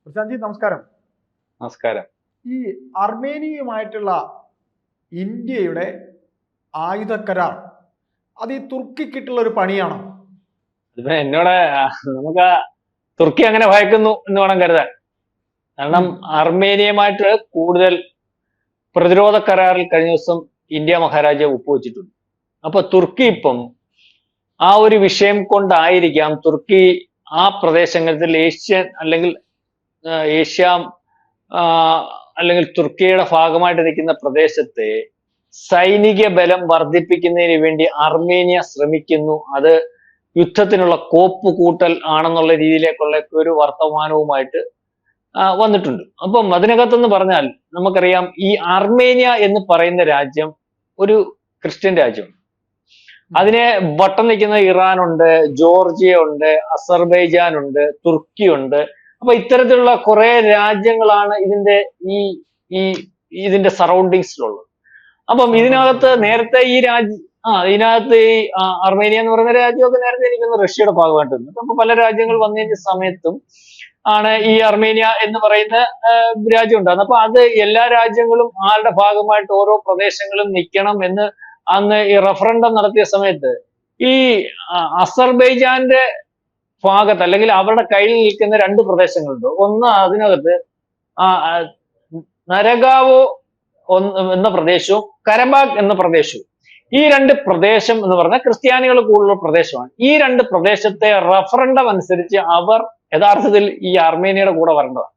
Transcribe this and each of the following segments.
പ്രശാന്ത്ജി നമസ്കാരം. നമസ്കാരം. ഈ അർമേനിയയുമായിട്ടുള്ള ഇന്ത്യയുടെ ആയുധ കരാർ അത് ഈ തുർക്കിക്കിട്ടുള്ള ഒരു പണിയാണോ? ഇതിപ്പോ എന്നോട് നമുക്ക് തുർക്കി അങ്ങനെ ഭയക്കുന്നു എന്ന് വേണം കരുതാൻ. കാരണം അർമേനിയയുമായിട്ട് കൂടുതൽ പ്രതിരോധ കരാറിൽ കഴിഞ്ഞ ദിവസം ഇന്ത്യ മഹാരാജ്യം ഒപ്പുവെച്ചിട്ടുണ്ട്. അപ്പൊ തുർക്കി ഇപ്പം ആ ഒരു വിഷയം കൊണ്ടായിരിക്കാം തുർക്കി ആ പ്രദേശങ്ങളിൽ ഏഷ്യൻ അല്ലെങ്കിൽ ഏഷ്യ അല്ലെങ്കിൽ തുർക്കിയുടെ ഭാഗമായിട്ട് നിൽക്കുന്ന പ്രദേശത്തെ സൈനിക ബലം വർദ്ധിപ്പിക്കുന്നതിന് വേണ്ടി അർമേനിയ ശ്രമിക്കുന്നു. അത് യുദ്ധത്തിനുള്ള കോപ്പ് കൂട്ടൽ ആണെന്നുള്ള രീതിയിലേക്കുള്ള ഒരു വർത്തമാനവുമായിട്ട് വന്നിട്ടുണ്ട്. അപ്പം അതിനകത്തെന്ന് പറഞ്ഞാൽ നമുക്കറിയാം, ഈ അർമേനിയ എന്ന് പറയുന്ന രാജ്യം ഒരു ക്രിസ്ത്യൻ രാജ്യമാണ്. അതിനെ വട്ടം നിൽക്കുന്ന ഇറാനുണ്ട്, ജോർജിയ ഉണ്ട്, അസർബൈജാൻ ഉണ്ട്, തുർക്കി ഉണ്ട്. അപ്പൊ ഇത്തരത്തിലുള്ള കുറെ രാജ്യങ്ങളാണ് ഇതിന്റെ സറൗണ്ടിങ്സിലുള്ളത്. അപ്പം ഇതിനകത്ത് നേരത്തെ ഇതിനകത്ത് ഈ അർമേനിയ എന്ന് പറയുന്ന രാജ്യമൊക്കെ നേരത്തെ ഇരിക്കുന്ന റഷ്യയുടെ ഭാഗമായിട്ട് നിന്നു. അപ്പൊ പല രാജ്യങ്ങൾ വന്നതിന്റെ സമയത്തും ആണ് ഈ അർമേനിയ എന്ന് പറയുന്ന രാജ്യം ഉണ്ടാകുന്നത്. അപ്പൊ അത് എല്ലാ രാജ്യങ്ങളും ആളുടെ ഭാഗമായിട്ട് ഓരോ പ്രദേശങ്ങളും നിൽക്കണം എന്ന് അന്ന് ഈ റഫറൻഡം നടത്തിയ സമയത്ത് ഈ അസർബൈജാന്റെ ഭാഗത്ത് അല്ലെങ്കിൽ അവരുടെ കയ്യിൽ നിൽക്കുന്ന രണ്ട് പ്രദേശങ്ങളുണ്ട്. ഒന്ന് അതിനകത്ത് നരഗാവോ എന്ന പ്രദേശവും കരബാഗ് എന്ന പ്രദേശവും. ഈ രണ്ട് പ്രദേശം എന്ന് പറഞ്ഞാൽ ക്രിസ്ത്യാനികൾ കൂടുതലുള്ള പ്രദേശമാണ്. ഈ രണ്ട് പ്രദേശത്തെ റഫറൻഡം അനുസരിച്ച് അവർ യഥാർത്ഥത്തിൽ ഈ അർമേനിയയുടെ കൂടെ വരേണ്ടതാണ്.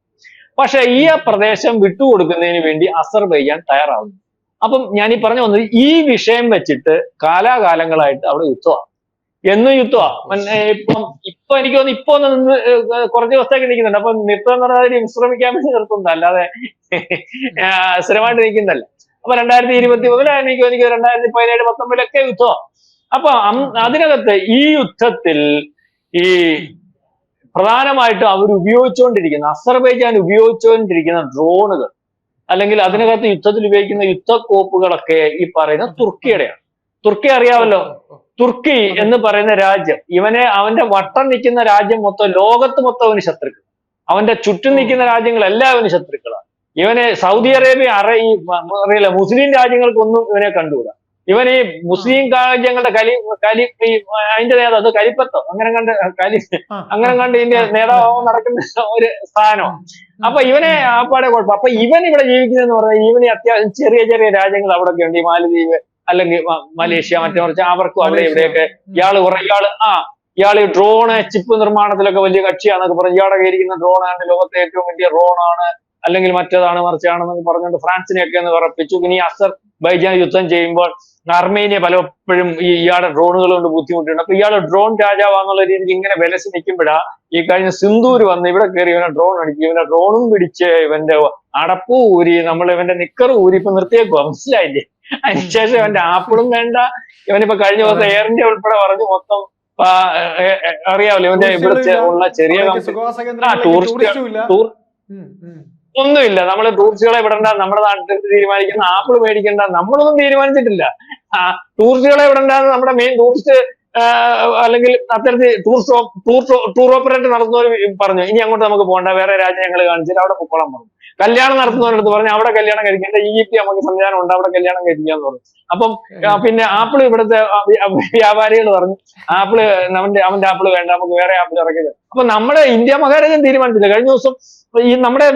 പക്ഷെ ഈ പ്രദേശം വിട്ടുകൊടുക്കുന്നതിന് വേണ്ടി അസർബൈജാൻ തയ്യാറാവുന്നു. അപ്പം ഞാൻ ഈ പറഞ്ഞു വന്നത്, ഈ വിഷയം വെച്ചിട്ട് കാലാകാലങ്ങളായിട്ട് അവിടെ യുദ്ധമാണ്. എന്നും യുദ്ധമാണ്. ഇപ്പൊ എനിക്ക് തോന്നുന്നു ഇപ്പൊ ഒന്ന് കുറച്ച് ദിവസത്തേക്ക് നിൽക്കുന്നുണ്ട്. അപ്പൊ നിർത്തുക എന്ന് പറഞ്ഞാൽ വിശ്രമിക്കാൻ വേണ്ടി നിർത്തുന്നത്, അല്ലാതെ സ്ഥിരമായിട്ട് നിൽക്കുന്നതല്ല. അപ്പൊ 2023 എനിക്ക് 2017, 2019 യുദ്ധമാണ്. അപ്പൊ അതിനകത്ത് ഈ യുദ്ധത്തിൽ ഈ പ്രധാനമായിട്ടും അവർ ഉപയോഗിച്ചുകൊണ്ടിരിക്കുന്ന അസർബൈജാൻ ഉപയോഗിച്ചുകൊണ്ടിരിക്കുന്ന ഡ്രോണുകൾ അല്ലെങ്കിൽ അതിനകത്ത് യുദ്ധത്തിൽ ഉപയോഗിക്കുന്ന യുദ്ധക്കോപ്പുകളൊക്കെ ഈ പറയുന്ന തുർക്കിയുടെയാണ്. തുർക്കി അറിയാമല്ലോ. തുർക്കി എന്ന് പറയുന്ന രാജ്യം, അവന്റെ വട്ടം നിൽക്കുന്ന രാജ്യം മൊത്തം, ലോകത്ത് മൊത്തം അവന് ശത്രുക്കൾ. അവന്റെ ചുറ്റും നിൽക്കുന്ന രാജ്യങ്ങളെല്ലാം അവന് ശത്രുക്കളാണ്. ഇവനെ സൗദി അറേബ്യ അറിയില്ല, മുസ്ലിം രാജ്യങ്ങൾക്കൊന്നും ഇവനെ കണ്ടുകൂടാ. ഇവൻ ഈ മുസ്ലിം രാജ്യങ്ങളുടെ അതിന്റെ നേതാവ് കലിപ്പത്തോ അങ്ങനെ കണ്ട് ഇതിന്റെ നേതാവ് നടക്കുന്ന ഒരു സ്ഥാനമാണ്. അപ്പൊ ഇവനെ ആപ്പാടെ കുഴപ്പം. അപ്പൊ ഇവൻ ഇവിടെ ജീവിക്കുന്നതെന്ന് പറഞ്ഞാൽ ഇവന് അത്യാവശ്യം ചെറിയ ചെറിയ രാജ്യങ്ങൾ അവിടെയൊക്കെ ഉണ്ട്. ഈ മാലദ്വീപ് അല്ലെങ്കിൽ മലേഷ്യ, മറ്റേ മറിച്ച് അവർക്കും അവിടെ ഇവിടെയൊക്കെ ഇയാള് ഡ്രോണ് ചിപ്പ് നിർമ്മാണത്തിലൊക്കെ വലിയ കക്ഷിയാന്നൊക്കെ പറഞ്ഞ് ഇയാളെ കയറിയിരിക്കുന്ന ഡ്രോണാണ് ലോകത്തെ ഏറ്റവും വലിയ ഡ്രോണാണ്, അല്ലെങ്കിൽ മറ്റേതാണ് മറിച്ചാണെന്നൊക്കെ പറഞ്ഞുകൊണ്ട് ഫ്രാൻസിനെയൊക്കെ എന്ന് ഉറപ്പിച്ചു. ഇനി അസർബൈജാൻ യുദ്ധം ചെയ്യുമ്പോൾ അർമേനിയ പലപ്പോഴും ഇയാളുടെ ഡ്രോണുകൾ കൊണ്ട് ബുദ്ധിമുട്ടുണ്ട്. അപ്പൊ ഇയാള് ഡ്രോൺ രാജാവാന്നുള്ള രീതിയിൽ ഇങ്ങനെ വിലസി നിൽക്കുമ്പോഴാ ഈ കഴിഞ്ഞ സിന്ദൂര് വന്ന് ഇവിടെ കയറി ഇവനെ ഡ്രോൺ അടിക്കും. ഇവന്റെ ഡ്രോണും പിടിച്ച് ഇവന്റെ അടപ്പ് ഊരി ഇവന്റെ നിക്കർ ഊരി ഇപ്പൊ നിർത്തിയേക്കുവാ. മനസ്സിലായില്ലേ? അതിനുശേഷം ഇവന്റെ ആപ്പിളും വേണ്ട. ഇവനിപ്പോ കഴിഞ്ഞ ദിവസം എയർ ഇന്ത്യ ഉൾപ്പെടെ പറഞ്ഞു മൊത്തം അറിയാമല്ലോ ഇവന്റെ ഇവിടെ ഉള്ള ചെറിയ ഒന്നുമില്ല. നമ്മള് ടൂറിസ്റ്റുകളെ വിടണ്ട, നമ്മുടെ നാട്ടിൽ തീരുമാനിക്കുന്ന ആപ്പിൾ മേടിക്കണ്ട, നമ്മളൊന്നും തീരുമാനിച്ചിട്ടില്ല. ടൂറിസ്റ്റുകളെ വിടണ്ടെന്ന് നമ്മുടെ മെയിൻ ടൂറിസ്റ്റ് അല്ലെങ്കിൽ അത്തരത്തിൽ ടൂർ ഓപ്പറേറ്റർ നടത്തുന്നവർ പറഞ്ഞു, ഇനി അങ്ങോട്ട് നമുക്ക് പോകണ്ട, വേറെ രാജ്യം ഞങ്ങൾ കാണിച്ചിട്ട് അവിടെ പൊക്കോളം പറഞ്ഞു. കല്യാണം നടത്തുന്നവരടുത്ത് പറഞ്ഞു അവിടെ കല്യാണം കഴിക്കേണ്ട, ഈജിപ്തി നമുക്ക് സംവിധാനം ഉണ്ട്, അവിടെ കല്യാണം കഴിക്കാന്ന് പറഞ്ഞു. അപ്പം പിന്നെ ആപ്പിൾ ഇവിടുത്തെ വ്യാപാരികൾ പറഞ്ഞു ആപ്പിള് അവന്റെ ആപ്പിള് വേണ്ട, നമുക്ക് വേറെ ആപ്പിൾ ഇറക്കിയത്. അപ്പൊ നമ്മുടെ ഇന്ത്യ മഹാരാജ്യം തീരുമാനിച്ചില്ല. കഴിഞ്ഞ ദിവസം ഈ നമ്മുടെ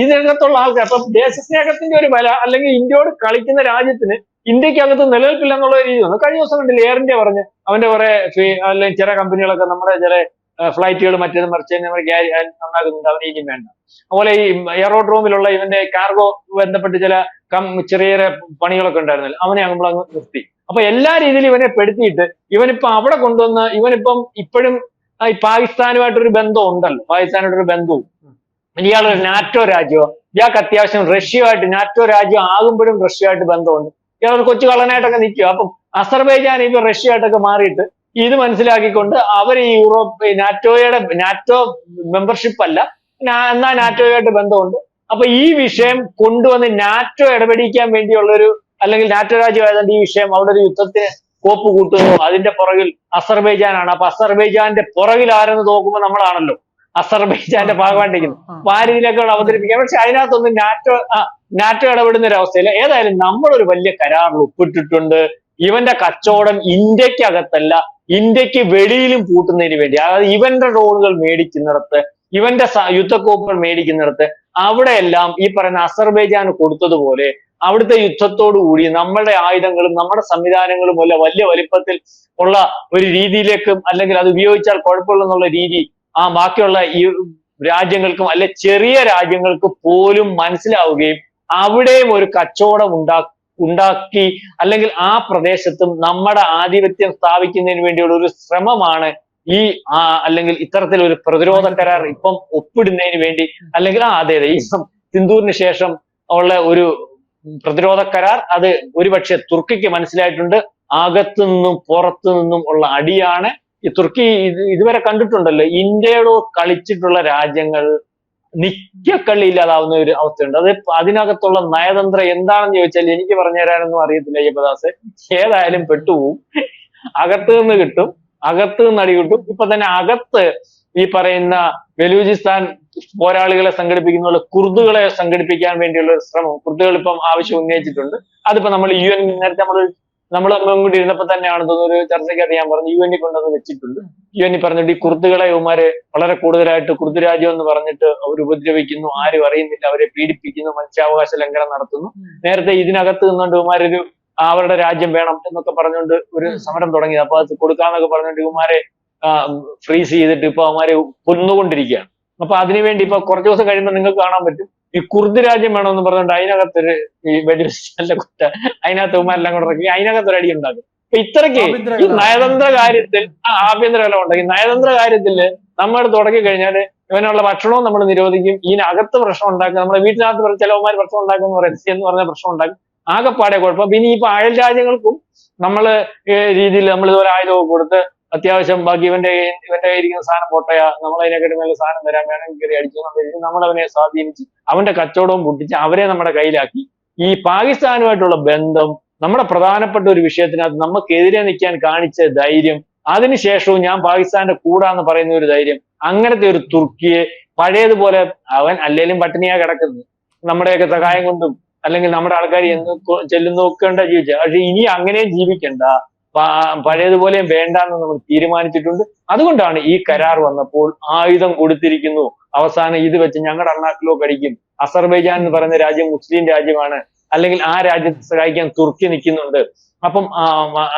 ഇതിനകത്തുള്ള ആൾക്കാർ ഇപ്പൊ ദേശസ്നേഹത്തിന്റെ ഒരു ബല അല്ലെങ്കിൽ ഇന്ത്യയോട് കളിക്കുന്ന രാജ്യത്തിന് ഇന്ത്യക്കകത്ത് നിലനിൽപ്പില്ല എന്നുള്ള രീതി വന്നു. കഴിഞ്ഞ ദിവസം കണ്ടില്ല എയർ ഇന്ത്യ പറഞ്ഞ് അവന്റെ കുറെ അല്ലെങ്കിൽ ചില കമ്പനികളൊക്കെ നമ്മുടെ ചില ഫ്ലൈറ്റുകൾ മറ്റേത് മറിച്ച് നന്നാക്കുന്നുണ്ട്, അവന് ഇനിയും വേണ്ട. അതുപോലെ ഈ എയറോഡ്രോമിലുള്ള ഇവന്റെ കാർഗോ ബന്ധപ്പെട്ട് ചില ചെറിയ പണികളൊക്കെ ഉണ്ടായിരുന്നല്ലോ, അവനെ ആകുമ്പോൾ അങ്ങ് നിർത്തി. അപ്പൊ എല്ലാ രീതിയിലും ഇവനെ പെടുത്തിയിട്ട് ഇവനിപ്പോ അവിടെ കൊണ്ടുവന്ന് ഇവനിപ്പം ഇപ്പോഴും ഈ പാകിസ്ഥാനുമായിട്ടൊരു ബന്ധം ഉണ്ടല്ലോ, പാകിസ്ഥാനായിട്ടൊരു ബന്ധവും. ഇയാളൊരു നാറ്റോ രാജ്യമോ, ഇയാൾക്ക് അത്യാവശ്യം റഷ്യയുമായിട്ട് നാറ്റോ രാജ്യം ആകുമ്പോഴും റഷ്യയുമായിട്ട് ബന്ധമുണ്ട്. ഇയാളൊരു കൊച്ചു കള്ളനായിട്ടൊക്കെ നിൽക്കുക. അപ്പം അസർബൈജാൻ ഇപ്പൊ റഷ്യയായിട്ടൊക്കെ മാറിയിട്ട് ഇത് മനസ്സിലാക്കിക്കൊണ്ട് അവർ ഈ നാറ്റോ മെമ്പർഷിപ്പ് അല്ല, എന്നാ നാറ്റോയുമായിട്ട് ബന്ധമുണ്ട്. അപ്പൊ ഈ വിഷയം കൊണ്ടുവന്ന് നാറ്റോ ഇടപെടിക്കാൻ വേണ്ടിയുള്ളൊരു അല്ലെങ്കിൽ നാറ്റോ രാജ്യമായതുകൊണ്ട് ഈ വിഷയം അവിടെ ഒരു യുദ്ധത്തിന് കോപ്പ് കൂട്ടുന്നു. അതിന്റെ പുറകിൽ അസർബൈജാനാണ്. അപ്പൊ അസർബൈജാന്റെ പുറകിൽ ആരെന്ന് നോക്കുമ്പോൾ നമ്മളാണല്ലോ. അസർബൈജാന്റെ ആ ഭാഗമായിട്ടിരിക്കുന്നത്. ആ അപ്പൊ ആ രീതിയിലൊക്കെ അവതരിപ്പിക്കാം. പക്ഷെ അതിനകത്തൊന്നും നാറ്റോ ഇടപെടുന്ന ഒരു അവസ്ഥയില്ല. ഏതായാലും നമ്മളൊരു വലിയ കരാറിൽ ഒപ്പിട്ടിട്ടുണ്ട്. ഇവന്റെ കച്ചവടം ഇന്ത്യക്കകത്തല്ല, ഇന്ത്യക്ക് വെളിയിലും പൂട്ടുന്നതിന് വേണ്ടി. അതായത് ഇവന്റെ ഡ്രോണുകൾ മേടിക്കുന്നിടത്ത്, ഇവന്റെ യുദ്ധക്കോപ്പുകൾ മേടിക്കുന്നിടത്ത് അവിടെയെല്ലാം ഈ പറയുന്ന അസർബൈജാന് കൊടുത്തതുപോലെ അവിടുത്തെ യുദ്ധത്തോടുകൂടി നമ്മളുടെ ആയുധങ്ങളും നമ്മുടെ സംവിധാനങ്ങളും വലിയ വലിപ്പത്തിൽ ഉള്ള ഒരു രീതിയിലേക്ക്, അല്ലെങ്കിൽ അത് ഉപയോഗിച്ചാൽ കുഴപ്പമില്ലെന്നുള്ള രീതി ബാക്കിയുള്ള ഈ രാജ്യങ്ങൾക്കും അല്ലെ ചെറിയ രാജ്യങ്ങൾക്ക് പോലും മനസ്സിലാവുകയും അവിടെയും ഒരു കച്ചവടം ഉണ്ടാക്കി അല്ലെങ്കിൽ ആ പ്രദേശത്തും നമ്മുടെ ആധിപത്യം സ്ഥാപിക്കുന്നതിന് വേണ്ടിയുള്ള ഒരു ശ്രമമാണ് ഈ അല്ലെങ്കിൽ ഇത്തരത്തിലൊരു പ്രതിരോധ കരാർ ഇപ്പം ഒപ്പിടുന്നതിന് വേണ്ടി, അല്ലെങ്കിൽ അതെ ഈ സിന്ധൂരിന് ശേഷം ഉള്ള ഒരു പ്രതിരോധ കരാർ. അത് ഒരുപക്ഷെ തുർക്കിക്ക് മനസ്സിലായിട്ടുണ്ട്. അകത്തു നിന്നും പുറത്തു നിന്നും ഉള്ള അടിയാണ്. ഈ തുർക്കി ഇതുവരെ കണ്ടിട്ടുണ്ടല്ലോ, ഇന്ത്യയോട് കളിച്ചിട്ടുള്ള രാജ്യങ്ങൾ നിത്യക്കളി ഇല്ലാതാവുന്ന ഒരു അവസ്ഥയുണ്ട്. അത് അതിനകത്തുള്ള നയതന്ത്രം എന്താണെന്ന് ചോദിച്ചാൽ എനിക്ക് പറഞ്ഞു തരാനൊന്നും അറിയത്തില്ല അയ്യപ്പദാസ്. ഏതായാലും പെട്ടുപോകും. അകത്ത് നിന്ന് കിട്ടും, അകത്ത് നിന്ന് അടി കിട്ടും. ഇപ്പൊ തന്നെ അകത്ത് ഈ പറയുന്ന ബലൂചിസ്ഥാൻ പോരാളികളെ സംഘടിപ്പിക്കുന്ന പോലെ കുർദുകളെ സംഘടിപ്പിക്കാൻ വേണ്ടിയുള്ള ഒരു ശ്രമം കുർദുകൾ ഇപ്പം ആവശ്യം ഉന്നയിച്ചിട്ടുണ്ട്. അതിപ്പോ നമ്മൾ UN നേരത്തെ നമ്മൾ കൂടി ഇരുന്നപ്പോ തന്നെയാണ് തോന്നുന്നു ഒരു ചർച്ചയ്ക്കകത്ത് ഞാൻ പറഞ്ഞു UN കൊണ്ടുവന്ന് വെച്ചിട്ടുണ്ട്. UN പറഞ്ഞിട്ട് ഈ കുർദുകളെ ഇവന്മാര് വളരെ കൂടുതലായിട്ട് കുർദ് രാജ്യം എന്ന് പറഞ്ഞിട്ട് അവർ ഉപദ്രവിക്കുന്നു, ആരും അറിയുന്നില്ല, അവരെ പീഡിപ്പിക്കുന്നു, മനുഷ്യാവകാശ ലംഘനം നടത്തുന്നു. നേരത്തെ ഇതിനകത്ത് നിന്നുകൊണ്ട് ഇവന്മാരൊരു അവരുടെ രാജ്യം വേണം എന്നൊക്കെ പറഞ്ഞുകൊണ്ട് ഒരു സമരം തുടങ്ങിയത്. അപ്പൊ അത് കൊടുക്കാന്നൊക്കെ പറഞ്ഞുകൊണ്ട് ഇവന്മാരെ ഫ്രീസ് ചെയ്തിട്ട് ഇപ്പൊ അവന്മാരെ കൊന്നുകൊണ്ടിരിക്കുകയാണ്. അപ്പൊ അതിനുവേണ്ടി ഇപ്പൊ കുറച്ചു ദിവസം കഴിയുമ്പോൾ നിങ്ങൾക്ക് കാണാൻ പറ്റും ഈ കുർദ് രാജ്യം വേണമെന്ന് പറഞ്ഞുകൊണ്ട് അതിനകത്തൊരു ഈ വെടിവെച്ചല്ല കുറ്റ അതിനകത്ത് ഇവന്മാരെല്ലാം കൂടെ ഇറക്കി അതിനകത്തൊരു അടി ഉണ്ടാക്കും. അപ്പൊ ഇത്രയ്ക്ക് ഈ നയതന്ത്ര കാര്യത്തിൽ ആഭ്യന്തര കലം ഉണ്ടാക്കി. നയതന്ത്ര കാര്യത്തിൽ നമ്മൾ തുടങ്ങി കഴിഞ്ഞാൽ ഇവനുള്ള ഭക്ഷണവും നമ്മൾ നിരോധിക്കും. ഇതിനകത്ത് പ്രശ്നം ഉണ്ടാക്കും. നമ്മുടെ വീട്ടിനകത്ത് ചിലവന്മാർ പ്രശ്നം ഉണ്ടാക്കും എന്ന് പറഞ്ഞ പ്രശ്നം ഉണ്ടാക്കും. ആകെപ്പാടെ കുഴപ്പം. പിന്നെ ഇപ്പൊ അയൽ രാജ്യങ്ങൾക്കും നമ്മള് രീതിയിൽ നമ്മൾ ഇതുപോലെ ആയുധമൊക്കെ കൊടുത്ത് അത്യാവശ്യം ബാക്കി ഇവന്റെ ഇരിക്കുന്ന സാധനം പൊട്ടയാ, നമ്മളതിനെക്കാട്ടി നല്ല സാധനം തരാൻ വേണമെങ്കിൽ കയറി അടിച്ചു നമ്മളവനെ സ്വാധീനിച്ച് അവന്റെ കച്ചവടവും പൊട്ടിച്ച് അവരെ നമ്മുടെ കയ്യിലാക്കി. ഈ പാകിസ്ഥാനുമായിട്ടുള്ള ബന്ധം നമ്മുടെ പ്രധാനപ്പെട്ട ഒരു വിഷയത്തിനകത്ത് നമുക്കെതിരെ നിൽക്കാൻ കാണിച്ച ധൈര്യം, അതിനുശേഷവും ഞാൻ പാകിസ്ഥാന്റെ കൂടാന്ന് പറയുന്ന ഒരു ധൈര്യം, അങ്ങനത്തെ ഒരു തുർക്കിയെ പഴയതുപോലെ അവൻ അല്ലേലും പട്ടിണിയാ കിടക്കുന്നത് നമ്മുടെയൊക്കെ സഹായം കൊണ്ടും അല്ലെങ്കിൽ നമ്മുടെ ആൾക്കാർ എന്ന് ചെല്ലുന്നൊക്കെ ജീവിച്ച. പക്ഷെ ഇനി അങ്ങനെയും ജീവിക്കണ്ട, പഴയതുപോലെയും വേണ്ടാന്ന് നമ്മൾ തീരുമാനിച്ചിട്ടുണ്ട്. അതുകൊണ്ടാണ് ഈ കരാർ വന്നപ്പോൾ ആയുധം കൊടുത്തിരിക്കുന്നു. അവസാനം ഇത് വെച്ച് ഞങ്ങളുടെ അണ്ണാക്കിലോ കടിക്കും. അസർബൈജാൻ എന്ന് പറയുന്ന രാജ്യം മുസ്ലിം രാജ്യമാണ്, അല്ലെങ്കിൽ ആ രാജ്യത്തെ സഹായിക്കാൻ തുർക്കി നിൽക്കുന്നുണ്ട്. അപ്പം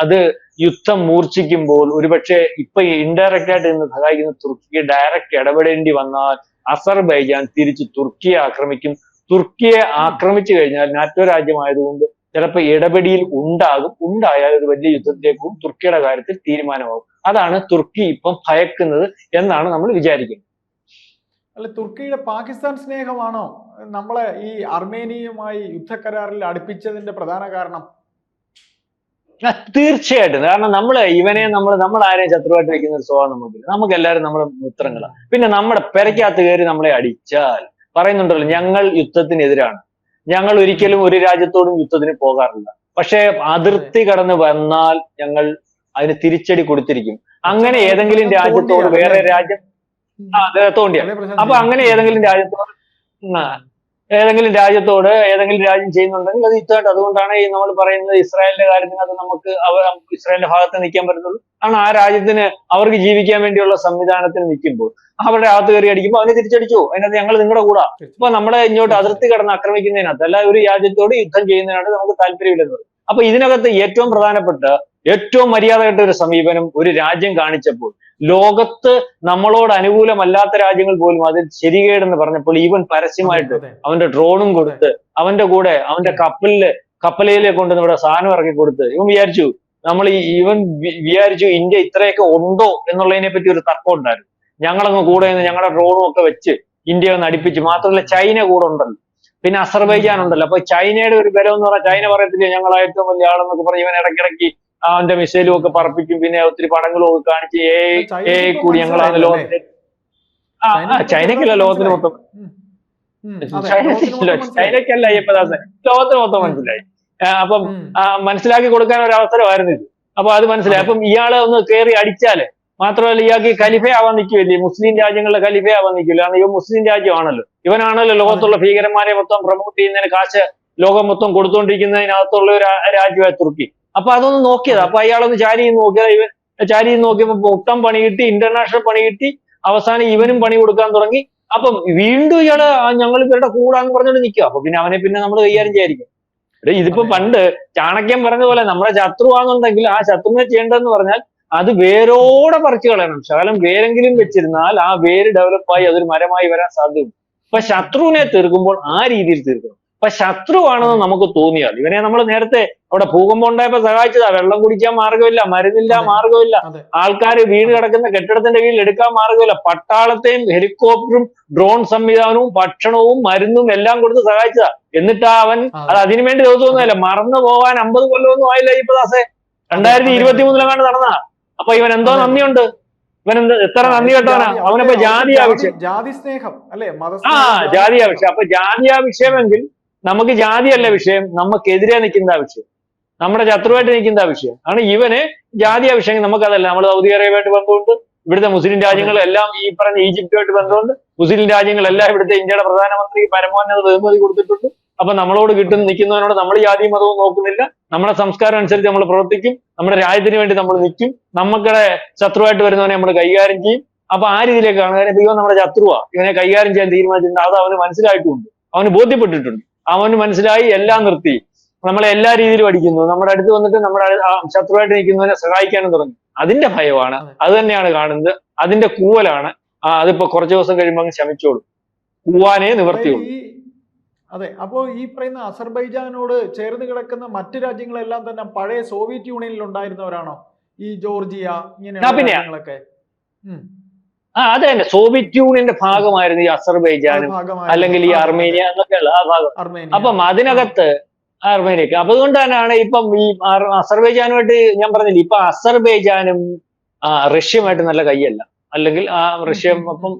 അത് യുദ്ധം മൂർച്ഛിക്കുമ്പോൾ ഒരുപക്ഷെ ഇപ്പൊ ഇൻഡയറക്റ്റ് ആയിട്ട് നിന്ന് സഹായിക്കുന്ന തുർക്കിക്ക് ഡയറക്റ്റ് ഇടപെടേണ്ടി വന്നാൽ അസർബൈജാൻ തിരിച്ച് തുർക്കിയെ ആക്രമിക്കും. തുർക്കിയെ ആക്രമിച്ചു കഴിഞ്ഞാൽ നാറ്റോ രാജ്യമായതുകൊണ്ട് ചിലപ്പോൾ ഇടപെടിയിൽ ഉണ്ടായാൽ ഒരു വലിയ യുദ്ധത്തിലേക്കും തുർക്കിയുടെ കാര്യത്തിൽ തീരുമാനമാകും. അതാണ് തുർക്കി ഇപ്പം ഭയക്കുന്നത് എന്നാണ് നമ്മൾ വിചാരിക്കുന്നത്. അല്ല, തുർക്കിയുടെ പാകിസ്ഥാൻ സ്നേഹമാണോ നമ്മളെ ഈ അർമേനിയയുമായി യുദ്ധക്കരാറിൽ അടുപ്പിച്ചതിന്റെ പ്രധാന കാരണം? തീർച്ചയായിട്ടും. കാരണം നമ്മൾ ആരെയും ശത്രുവായിട്ട് വെക്കുന്ന ഒരു സ്വഭാവം നമുക്കില്ല. നമുക്ക് എല്ലാവരും നമ്മുടെ മിത്രങ്ങളാണ്. പിന്നെ നമ്മുടെ പെരയ്ക്കകത്ത് കയറി നമ്മളെ അടിച്ചാൽ പറയുന്നുണ്ടല്ലോ, ഞങ്ങൾ യുദ്ധത്തിനെതിരാണ്, ഞങ്ങൾ ഒരിക്കലും ഒരു രാജ്യത്തോടും യുദ്ധത്തിന് പോകാറില്ല, പക്ഷെ അതിർത്തി കടന്ന് വന്നാൽ ഞങ്ങൾ അതിന് തിരിച്ചടി കൊടുത്തിരിക്കും. അങ്ങനെ ഏതെങ്കിലും രാജ്യത്തോട് വേറെ രാജ്യം തോണ്ടിയ അപ്പൊ അങ്ങനെ ഏതെങ്കിലും രാജ്യം ചെയ്യുന്നുണ്ടെങ്കിൽ അത് യുദ്ധമായിട്ട്. അതുകൊണ്ടാണ് ഈ നമ്മൾ പറയുന്നത് ഇസ്രായേലിന്റെ കാര്യത്തിനകത്ത് നമുക്ക് ഇസ്രായേലിന്റെ ഭാഗത്ത് നിൽക്കാൻ പറ്റുന്നുള്ളൂ. കാരണം ആ രാജ്യത്തിന് അവർക്ക് ജീവിക്കാൻ വേണ്ടിയുള്ള സംവിധാനത്തിന് നിൽക്കുമ്പോൾ അവരുടെ അകത്ത് കയറി അടിക്കുമ്പോൾ അവനെ തിരിച്ചടിച്ചു. അതിനകത്ത് ഞങ്ങൾ നിങ്ങളുടെ കൂടെ. അപ്പൊ നമ്മളെ ഇങ്ങോട്ട് അതിർത്തി കടന്ന് ആക്രമിക്കുന്നതിനകത്ത് അല്ല ഒരു രാജ്യത്തോട് യുദ്ധം ചെയ്യുന്നതിനകത്ത് നമുക്ക് താല്പര്യമില്ലെന്ന് പറയും. അപ്പൊ ഇതിനകത്ത് ഏറ്റവും പ്രധാനപ്പെട്ട ഏറ്റവും മര്യാദപ്പെട്ട ഒരു സമീപനം ഒരു രാജ്യം കാണിച്ചപ്പോൾ ലോകത്ത് നമ്മളോട് അനുകൂലമല്ലാത്ത രാജ്യങ്ങൾ പോലും അതിൽ ശരികേടെന്ന് പറഞ്ഞപ്പോൾ ഈവൻ പരസ്യമായിട്ട് അവന്റെ ഡ്രോണും കൊടുത്ത് അവന്റെ കൂടെ അവന്റെ കപ്പലിലേക്ക് കൊണ്ടുവന്ന് ഇവിടെ സാധനം ഇറക്കി കൊടുത്ത് ഇവൻ വിചാരിച്ചു ഇന്ത്യ ഇത്രയൊക്കെ ഉണ്ടോ എന്നുള്ളതിനെ പറ്റി ഒരു തർക്കം ഉണ്ടായിരുന്നു. ഞങ്ങളങ്ങ് കൂടെ നിന്ന് ഞങ്ങളുടെ ഡ്രോണും ഒക്കെ വെച്ച് ഇന്ത്യ ഒന്ന് അടുപ്പിച്ച്. മാത്രമല്ല ചൈന കൂടെ ഉണ്ടല്ലോ, പിന്നെ അസർബൈജാൻ ഉണ്ടല്ലോ. അപ്പൊ ചൈനയുടെ ഒരു ബലം എന്ന് പറഞ്ഞാൽ ചൈന പറയത്തില്ലേ ഞങ്ങൾ ഏറ്റവും വലിയ ആളെന്നൊക്കെ പറഞ്ഞ് ഇവൻ ഇടയ്ക്കിടയ്ക്ക് അവന്റെ മിസൈലും ഒക്കെ പറപ്പിക്കും. പിന്നെ ഒത്തിരി പടങ്ങളും ഒക്കെ കാണിച്ച് കൂടി ഞങ്ങളാണ് ലോകത്തെ ചൈനക്കല്ല ലോകത്തിന് മൊത്തം ചൈനക്കല്ല അയ്യപ്പദാസൻ ലോകത്തിന് മൊത്തം മനസ്സിലായി. അപ്പം മനസ്സിലാക്കി കൊടുക്കാൻ ഒരു അവസരമായിരുന്നു ഇത്. അപ്പൊ അത് മനസ്സിലായി. അപ്പം ഇയാളെ ഒന്ന് കയറി അടിച്ചാല് മാത്രമല്ല ഇയാൾക്ക് ഖലീഫ ആവാൻ നിൽക്കുമല്ലേ, മുസ്ലിം രാജ്യങ്ങളിലെ ഖലീഫ ആവാൻ നിൽക്കില്ല. കാരണം ഇവൻ മുസ്ലിം രാജ്യമാണല്ലോ. ഇവനാണല്ലോ അതെ. ലോകത്തുള്ള ഭീകരന്മാരെ മൊത്തം പ്രൊമോട്ട് ചെയ്യുന്നതിന് കാശ് ലോകം മൊത്തം കൊടുത്തുകൊണ്ടിരിക്കുന്നതിനകത്തുള്ള ഒരു രാജ്യമായി തുർക്കി. അപ്പൊ അതൊന്ന് നോക്കിയതാ. അതെ. അപ്പൊ അയാളൊന്ന് ചാരി നോക്കിയതാ. ഇവൻ ചാരി നോക്കിയപ്പോ മൊത്തം പണി കിട്ടി, ഇന്റർനാഷണൽ പണി കിട്ടി. അവസാനം ഇവനും പണി കൊടുക്കാൻ തുടങ്ങി. അപ്പം വീണ്ടും ഇയാള് ഞങ്ങൾ ഇവരുടെ കൂടാന്ന് പറഞ്ഞുകൊണ്ട് നിൽക്കുക. അപ്പൊ പിന്നെ അവനെ പിന്നെ നമ്മൾ കൈകാര്യം ചെയ്യാതിരിക്കും. ഇതിപ്പോ അതെ. അതെ. പണ്ട് ചാണക്യൻ പറഞ്ഞ പോലെ നമ്മുടെ ശത്രുവാണെന്നുണ്ടെങ്കിൽ ആ ശത്രുവിനെ ചെയ്യേണ്ടതെന്ന് പറഞ്ഞാൽ അത് വേരോടെ പറിച്ചു കളയണം. ശകലം വേരെങ്കിലും വെച്ചിരുന്നാൽ ആ വേര് ഡെവലപ്പായി അതൊരു മരമായി വരാൻ സാധ്യതയുണ്ട്. അപ്പൊ ശത്രുവിനെ തീർക്കുമ്പോൾ ആ രീതിയിൽ തീർക്കണം. അപ്പൊ ശത്രുവാണെന്ന് അതെ. നമുക്ക് തോന്നിയാൽ, ഇവനെ നമ്മൾ നേരത്തെ അവിടെ ഭൂകമ്പം ഉണ്ടായപ്പോ സഹായിച്ചതാ. വെള്ളം കുടിക്കാൻ മാർഗമില്ല, മരുന്നില്ല, അതെ. മാർഗമില്ല. അതെ. ആൾക്കാർ വീണ് അതെ. കിടക്കുന്ന കെട്ടിടത്തിന്റെ കീഴിൽ എടുക്കാൻ മാർഗമില്ല. പട്ടാളത്തെയും ഹെലികോപ്റ്ററും ഡ്രോൺ സംവിധാനവും ഭക്ഷണവും മരുന്നും എല്ലാം കൊടുത്ത് സഹായിച്ചതാ. എന്നിട്ടാ അവൻ അത് അതെ. അതിനു വേണ്ടി അതെ. ദിവസമൊന്നുമല്ല, മറന്നു പോകാൻ 50 കൊല്ലമൊന്നും ആയില്ല ഈ ദാസേ. അതെ. അതെ. അതെ. അതെ. 2023 നടന്ന. അപ്പൊ ഇവൻ എന്തോ അതെ. അതെ. നന്ദിയുണ്ട്. ഇവൻ എത്ര അതെ. നന്ദി അയാൾക്ക് കെട്ടവനാ. ജാതി, അവനിപ്പോ അവർക്ക് ജാതി ജാതി ആവശ്യം. ജാതി സ്നേഹം അല്ലെ, ആ മതസ്നേഹം, ജാതി ജാതി സ്നേഹം. ആവശ്യം. അപ്പൊ ജാതിയാ വിഷയമെങ്കിൽ നമുക്ക് ജാതിയല്ല ഉം. വിഷയം, നമുക്കെതിരെ നിൽക്കുന്ന വിഷയം, നമ്മുടെ അതെ. ശത്രുവായിട്ട് നിൽക്കുന്ന വിഷയം ആണ്. ഇവന് ജാതിയാ വിഷയം, നമുക്കതല്ല. നമ്മൾ സൗദി അറേബ്യയായിട്ട് ബന്ധമുണ്ട്, ഇവിടുത്തെ മുസ്ലിം അതെ. രാജ്യങ്ങളെല്ലാം ഈ പറഞ്ഞ ഈജിപ്തുമായിട്ട് അതെ. ബന്ധമുണ്ട്. മുസ്ലിം രാജ്യങ്ങളെല്ലാം അതെ. ഇവിടുത്തെ ഇന്ത്യയുടെ പ്രധാനമന്ത്രി പരമോന്നത ബഹുമതി കൊടുത്തിട്ടുണ്ട്. അപ്പൊ നമ്മളോട് അതെ. നിൽക്കുന്നവനോട് നമ്മൾ ജാതിയും മതവും നോക്കുന്നില്ല. നമ്മുടെ സംസ്കാരം അതെ. അനുസരിച്ച് നമ്മൾ പ്രവർത്തിക്കും, നമ്മുടെ രാജ്യത്തിന് വേണ്ടി നമ്മൾ അതെ. നിൽക്കും, നമുക്കുടെ ശത്രുവായിട്ട് വരുന്നവനെ നമ്മൾ കൈകാര്യം ചെയ്യും. അപ്പൊ ആ രീതിയിലേക്കാണ്. കാര്യം ഇവൻ നമ്മുടെ ശത്രുവാ, ഇവനെ കൈകാര്യം ചെയ്യാൻ തീരുമാനിച്ചിട്ടുണ്ട്. അത് അവന് മനസ്സിലായിട്ടുണ്ട്, അവന് ബോധ്യപ്പെട്ടിട്ടുണ്ട്. അവന് മനസ്സിലായി, എല്ലാം നിർത്തി. നമ്മളെ എല്ലാ രീതിയിലും അടിക്കുന്നു. നമ്മുടെ അടുത്ത് വന്നിട്ട് നമ്മുടെ ശത്രുവായിട്ട് നിൽക്കുന്നവനെ സഹായിക്കാനും തുടങ്ങി. അതിന്റെ ഭയമാണ്, അതെ. അത് തന്നെയാണ് കാണുന്നത്. അതിന്റെ കൂവലാണ്. അതിപ്പോ കുറച്ചു ദിവസം കഴിയുമ്പോൾ അങ്ങ് ശമിച്ചോളും. കൂവാനേ അതായത് നിവർത്തിയുള്ളൂ. ഈ അതെ, അപ്പോ ഈ പറയുന്ന അസർബൈജാനോട് ചേർന്ന് കിടക്കുന്ന മറ്റ് രാജ്യങ്ങളെല്ലാം തന്നെ പഴയ സോവിയറ്റ് യൂണിയനിൽ ഉണ്ടായിരുന്നവരാണോ? ഈ ജോർജിയ ഇങ്ങനെയുള്ള പിന്നെ രാജ്യങ്ങളൊക്കെ. ഉം. അത് തന്നെ, സോവിയറ്റ് യൂണിയന്റെ ഭാഗമായിരുന്നു ഈ അസർബൈജാനും ഭാഗമായിരുന്നു. അല്ലെങ്കിൽ ഈ അതെ. അതെ. അർമേനിയ എന്നൊക്കെയുള്ള ആ ഭാഗം. അർമേനിയ. അപ്പം ആ. അതിനകത്ത് അർമേനിയക്ക്. അപ്പൊ അതുകൊണ്ട് തന്നെയാണ് ഇപ്പം ഈ അസർബൈജാനുമായിട്ട് ഞാൻ പറഞ്ഞില്ലേ, ഇപ്പൊ അസർബൈജാനും റഷ്യയുമായിട്ട് നല്ല കൈയല്ല. അല്ലെങ്കിൽ റഷ്യ അപ്പം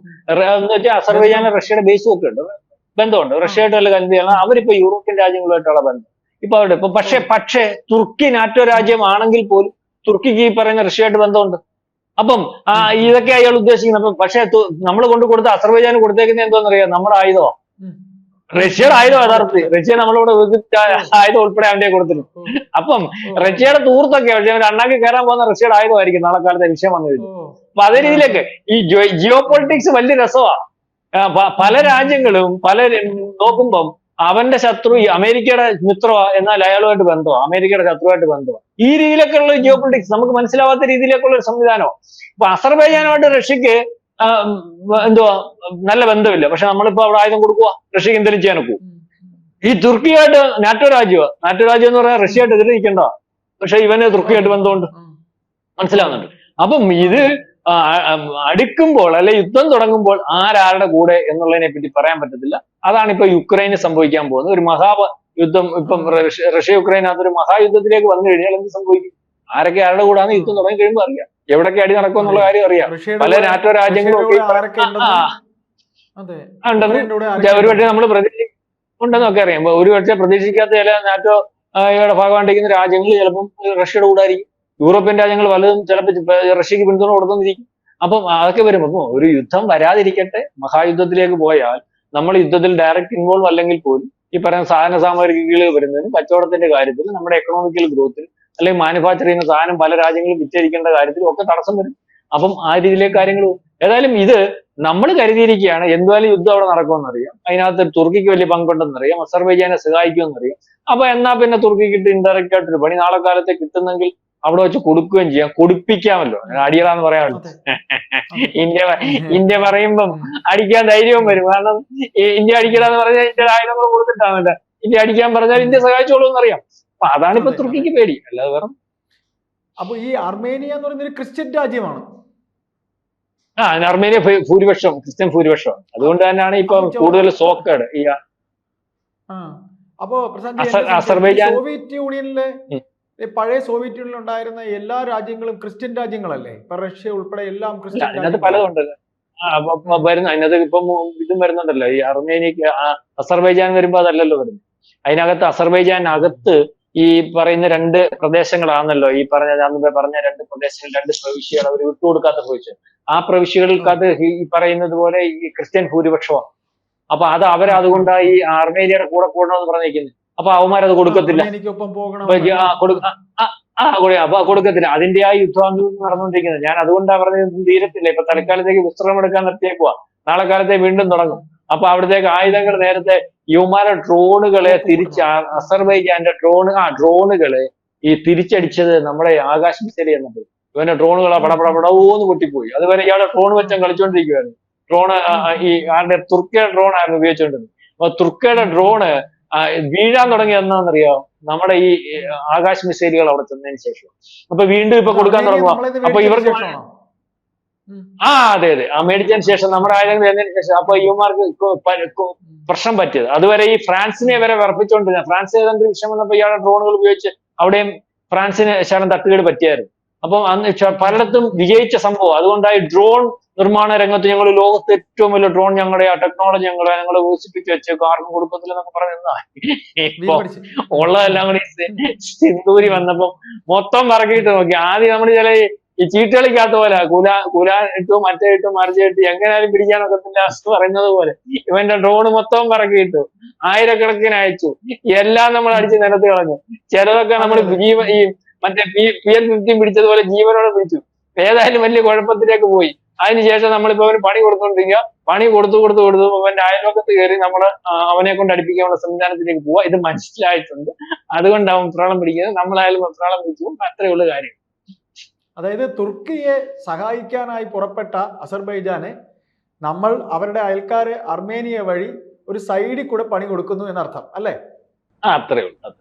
എന്ന് വെച്ചാൽ ബന്ധം. അസർബൈജാനും റഷ്യയുടെ ബേസും ഒക്കെ ഉണ്ട്, ബന്ധമുണ്ട്. ആ. റഷ്യയായിട്ട് നല്ല കരുതിയാണ് അവരിപ്പോ യൂറോപ്യൻ രാജ്യങ്ങളുമായിട്ടുള്ള ബന്ധം ഇപ്പൊ അവിടെ. ഇപ്പൊ ഓ. പക്ഷേ തുർക്കി നാറ്റോ രാജ്യമാണെങ്കിൽ പോലും തുർക്കിക്ക് ഈ പറയുന്ന റഷ്യയായിട്ട് ബന്ധമുണ്ട്. അപ്പം ഇതൊക്കെ അയാൾ ഉദ്ദേശിക്കുന്നത്. അപ്പം പക്ഷേ നമ്മൾ കൊണ്ട് കൊടുത്ത അസർബൈജാന് കൊടുത്തേക്കുന്നത് എന്തോന്നറിയാം, നമ്മുടെ ആയുധമാണ്. റഷ്യയുടെ ആയുധം അതെ. യഥാർത്ഥത്തിൽ. അതെ. റഷ്യ നമ്മളിവിടെ ഓ. ആയുധം ഉൾപ്പെടെ അവന്റെ കൊടുത്തിട്ടുണ്ട്. ഓ. അപ്പം ഓ. റഷ്യയുടെ തൂർത്തൊക്കെ പക്ഷേ അണ്ണാക്കി കയറാൻ പോകുന്ന റഷ്യയുടെ ആയുധമായിരിക്കും നാളെ കാലത്തെ വിഷയം വന്നു ഓ. കഴിഞ്ഞു. അപ്പൊ അതേ അതെ. അതെ. രീതിയിലേക്ക് ഈ ജിയോ പൊളിറ്റിക്സ് വലിയ രസമാണ്. പല രാജ്യങ്ങളും നോക്കുമ്പം അവന്റെ ശത്രു ഈ അമേരിക്കയുടെ മിത്രമാ, എന്നാൽ അയാളുമായിട്ട് ബന്ധമാണ്, അമേരിക്കയുടെ ശത്രുവായിട്ട് ബന്ധമാണ്. ഈ രീതിയിലൊക്കെയുള്ള ജിയോ പൊളിറ്റിക്സ് നമുക്ക് മനസ്സിലാവാത്ത രീതിയിലേക്കുള്ള ഒരു സംവിധാനമാണ്. ഇപ്പൊ അസർബൈജാനുമായിട്ട് റഷ്യക്ക് എന്തുവാ നല്ല ബന്ധമില്ല. പക്ഷെ നമ്മളിപ്പോ അവിടെ ആയുധം കൊടുക്കുക, റഷ്യക്ക് എന്തെങ്കിലും ചെയ്യാൻ ഒക്കും. ഈ തുർക്കിയായിട്ട് നാറ്റോ രാജ്യമാണ്. നാറ്റോ രാജ്യം എന്ന് പറഞ്ഞാൽ റഷ്യയായിട്ട് എതിരെ നിൽക്കേണ്ട, പക്ഷെ ഇവന് തുർക്കിയായിട്ട് ബന്ധമുണ്ട്. മനസ്സിലാവുന്നുണ്ട്. അപ്പം ഇത് അടുക്കുമ്പോൾ അല്ലെ യുദ്ധം തുടങ്ങുമ്പോൾ ആരാരുടെ കൂടെ എന്നുള്ളതിനെ പറ്റി പറയാൻ പറ്റത്തില്ല. അതാണ് ഇപ്പൊ യുക്രൈന് സംഭവിക്കാൻ പോകുന്നത്. ഒരു യുദ്ധം. ഇപ്പം റഷ്യ യുക്രൈൻ അതൊരു മഹായുദ്ധത്തിലേക്ക് വന്നു കഴിഞ്ഞാൽ എന്ത് സംഭവിക്കും? ആരൊക്കെ ആരുടെ കൂടാന്ന് യുദ്ധം തുടങ്ങി കഴിയുമ്പോൾ അറിയാം. എവിടൊക്കെ അടി നടക്കും എന്നുള്ള കാര്യം അറിയാം. പല നാറ്റോ രാജ്യങ്ങളും ഒക്കെ ഒരുപക്ഷെ നമ്മൾ ഉണ്ടെന്നൊക്കെ അറിയാം. ഒരുപക്ഷെ പ്രതീക്ഷിക്കാത്ത ചില നാറ്റോ ഭാഗമായിട്ടിരിക്കുന്ന രാജ്യങ്ങൾ ചിലപ്പം റഷ്യയുടെ കൂടെ ആയിരിക്കും. യൂറോപ്യൻ രാജ്യങ്ങൾ പലതും ചിലപ്പോൾ റഷ്യക്ക് പിന്തുണ കൊടുത്തുകൊണ്ടിരിക്കും. അപ്പം അതൊക്കെ വരുമ്പോൾ ഒരു യുദ്ധം വരാതിരിക്കട്ടെ, മഹായുദ്ധത്തിലേക്ക് പോയാൽ നമ്മൾ യുദ്ധത്തിൽ ഡയറക്റ്റ് ഇൻവോൾവ് അല്ലെങ്കിൽ പോലും ഈ പറയുന്ന സാധന സാമഗ്രികൾ വരുന്നതിനും കച്ചവടത്തിന്റെ കാര്യത്തിൽ, നമ്മുടെ എക്കണോമിക്കൽ ഗ്രോത്തിൽ അല്ലെങ്കിൽ മാനുഫാക്ചർ ചെയ്യുന്ന സാധനം പല രാജ്യങ്ങളും വിറ്റഴിക്കേണ്ട കാര്യത്തിലും ഒക്കെ തടസ്സം വരും. അപ്പം ആ രീതിയിലേക്ക് കാര്യങ്ങൾ പോകും. ഏതായാലും ഇത് നമ്മൾ കരുതിയിരിക്കുകയാണ്, എന്തായാലും യുദ്ധം അവിടെ നടക്കുമെന്നറിയാം, അതിനകത്ത് തുർക്കിക്ക് വലിയ പങ്കുണ്ടെന്നറിയാം, അസർബൈജാനെ സഹായിക്കുമെന്നറിയാം. അപ്പൊ എന്നാ പിന്നെ തുർക്കിക്ക് ഇൻഡയറക്റ്റ് ആയിട്ടൊരു പണി നാളെ കാലത്തെ കിട്ടുന്നെങ്കിൽ അവിടെ വെച്ച് കൊടുക്കുകയും ചെയ്യാം, കൊടുപ്പിക്കാമല്ലോ. അടിയറാന്ന് പറയാമല്ലോ. ഇന്ത്യ പറയുമ്പം അടിക്കാൻ ധൈര്യവും വരും. കാരണം ഇന്ത്യ അടിക്കലാന്ന് പറഞ്ഞാൽ ഇന്ത്യയുടെ ആയുധങ്ങൾ കൊടുത്തിട്ടാണല്ലോ. ഇന്ത്യ അടിക്കാൻ പറഞ്ഞാൽ ഇന്ത്യ സഹായിച്ചോളൂ എന്നറിയാം. അപ്പൊ അതാണ് ഇപ്പൊ തുർക്കിക്ക് പേടി, അല്ലാതെ വേറെ. അപ്പൊ ഈ അർമേനിയ എന്ന് പറയുന്നത് ഒരു ക്രിസ്ത്യൻ രാജ്യമാണ്. അർമേനിയ ഭൂരിപക്ഷം ക്രിസ്ത്യൻ ഭൂരിപക്ഷമാണ്. അതുകൊണ്ട് തന്നെയാണ് ഇപ്പൊ കൂടുതൽ സോക്കേട് ഈ അപ്പോ അസർബൈജാൻ. സോവിയറ്റ് യൂണിയനിലെ പഴയ സോവിയറ്റ് യൂണിയനിൽ ഉണ്ടായിരുന്ന എല്ലാ രാജ്യങ്ങളും ക്രിസ്ത്യൻ രാജ്യങ്ങളല്ലേ? ഇപ്പൊ റഷ്യ ഉൾപ്പെടെ എല്ലാം ക്രിസ്ത്യൻ. അതിനകത്ത് പലതുണ്ടല്ലോ വരുന്ന. അതിനകത്ത് ഇപ്പം ഇതും വരുന്നുണ്ടല്ലോ, ഈ അർമേനിയക്ക് അസർബൈജാൻ വരുമ്പോ അതല്ലല്ലോ വരുന്നത്. അതിനകത്ത് അസർബൈജാനകത്ത് ഈ പറയുന്ന രണ്ട് പ്രദേശങ്ങളാണല്ലോ ഈ ഞാൻ മുമ്പേ പറഞ്ഞ രണ്ട് പ്രദേശങ്ങൾ, രണ്ട് പ്രവിശ്യകൾ അവർ വിട്ടുകൊടുക്കാത്ത പ്രവിശ്യ. ആ പ്രവിശ്യകൾക്കകത്ത് ഈ പറയുന്നത് പോലെ ഈ ക്രിസ്ത്യൻ ഭൂരിപക്ഷമാണ്. അപ്പൊ അത് അവരതുകൊണ്ട് ഈ അർമേനിയയുടെ കൂടെ കൂടണമെന്ന് പറഞ്ഞിരിക്കുന്നത്. അപ്പൊ അവന്മാരത് കൊടുക്കത്തില്ല. എനിക്കൊപ്പം പോകണം. അപ്പൊ കൊടുക്കത്തില്ല. അതിന്റെ ആ യുദ്ധം നടന്നുകൊണ്ടിരിക്കുന്നത്. ഞാൻ അതുകൊണ്ടാണ് പറഞ്ഞത് തീരത്തില്ല. ഇപ്പൊ തൽക്കാലത്തേക്ക് വിശ്രമം എടുക്കാൻ നിർത്തിയേക്കുവാ. നാളെ കാലത്തെ വീണ്ടും തുടങ്ങും. അപ്പൊ അവിടത്തേക്ക് ആയുധങ്ങൾ നേരത്തെ യുമാരെ ഡ്രോണുകളെ തിരിച്ച് അസർബൈജാന്റെ ഡ്രോണുകളെ ഈ തിരിച്ചടിച്ചത് നമ്മുടെ ആകാശ് മിസൈൽ എന്നത്. ഇവന്റെ ഡ്രോണുകളെ പടപടപടവൂന്ന് പൊട്ടിപ്പോയി. അതുവരെ ഇയാളെ ഡ്രോൺ വെച്ചാൽ കളിച്ചോണ്ടിരിക്കുവായിരുന്നു. ഡ്രോണ് ഈ ആരുടെ തുർക്കിയുടെ ഡ്രോൺ ആയിരുന്നു ഉപയോഗിച്ചുകൊണ്ടിരുന്നത്. അപ്പൊ തുർക്കിയുടെ ഡ്രോണ് വീഴാൻ തുടങ്ങി എന്നാന്നറിയോ? നമ്മുടെ ഈ ആകാശ് മിസൈലുകൾ അവിടെ ചെന്നതിന് ശേഷം. അപ്പൊ വീണ്ടും ഇപ്പൊ കൊടുക്കാൻ തുടങ്ങുക. അപ്പൊ ഇവർക്ക് അതെ ആ മേടിച്ചതിന് ശേഷം നമ്മുടെ ആയുധങ്ങൾ എന്നതിന് ശേഷം അപ്പൊ യുമാർക്ക് പ്രശ്നം പറ്റിയത്. അതുവരെ ഈ ഫ്രാൻസിനെ വരെ വിറപ്പിച്ചുകൊണ്ടിരുന്ന ഫ്രാൻസ് ഏതാണ്ട് വിഷയം വന്നപ്പോ ഇയാളുടെ ഡ്രോണുകൾ ഉപയോഗിച്ച് അവിടെയും ഫ്രാൻസിന് ശകലം തട്ടുകേട് പറ്റിയായിരുന്നു. അപ്പം അന്ന് പലയിടത്തും വിജയിച്ച സംഭവം. അതുകൊണ്ടായി ഡ്രോൺ നിർമ്മാണ രംഗത്ത് ഞങ്ങൾ ലോകത്ത് ഏറ്റവും വലിയ ഡ്രോൺ ഞങ്ങളുടെ ടെക്നോളജി ഞങ്ങൾ വികസിപ്പിച്ച് വെച്ചേക്കും, ആർക്കും കൊടുക്കത്തില്ല എന്നൊക്കെ പറഞ്ഞാ ഇപ്പൊ ഉള്ളതെല്ലാം കൂടി സിന്ദൂരി വന്നപ്പോ മൊത്തം പറക്കിയിട്ട് നോക്കി. ആദ്യം നമ്മൾ ചില ഈ ചീട്ടുകളിക്കാത്ത പോലെ കുലാ ഇട്ടും മറ്റേ ഇട്ടും മറിച്ചിട്ട് എങ്ങനെയാലും പിടിക്കാനൊക്കത്തില്ല എന്ന് പറയുന്നത് പോലെ ഇവന്റെ ഡ്രോൺ മൊത്തം പറക്കിയിട്ടു, ആയിരക്കണക്കിന് അയച്ചു, എല്ലാം നമ്മൾ അടിച്ച് നിലത്ത് കളഞ്ഞു. ചിലതൊക്കെ നമ്മൾ ഈ മറ്റേ PL-15 പിടിച്ചതുപോലെ ജീവനോടെ പിടിച്ചു. ഏതായാലും വലിയ കുഴപ്പത്തിലേക്ക് പോയി. അതിനുശേഷം നമ്മളിപ്പോ അവന് പണി കൊടുത്തോണ്ടിരിക്കുക. പണി കൊടുത്തു അവന്റെ അയൽവക്കത്ത് കയറി നമ്മൾ അവനെ കൊണ്ട് അടുപ്പിക്കാനുള്ള സംവിധാനത്തിലേക്ക് പോവുക. ഇത് മനസ്സിലായിട്ടുണ്ട്. അതുകൊണ്ട് അവൻ വെപ്രാളം പിടിക്കുന്നത്. നമ്മളായാലും വെപ്രാളം പിടിച്ചു. അത്രയേ ഉള്ളൂ കാര്യം. അതായത് തുർക്കിയെ സഹായിക്കാനായി പുറപ്പെട്ട അസർബൈജാന് നമ്മൾ അവരുടെ അയൽക്കാര് അർമേനിയ വഴി ഒരു സൈഡിൽ കൂടെ പണി കൊടുക്കുന്നു എന്നർത്ഥം അല്ലേ? അത്രയേ ഉള്ളൂ.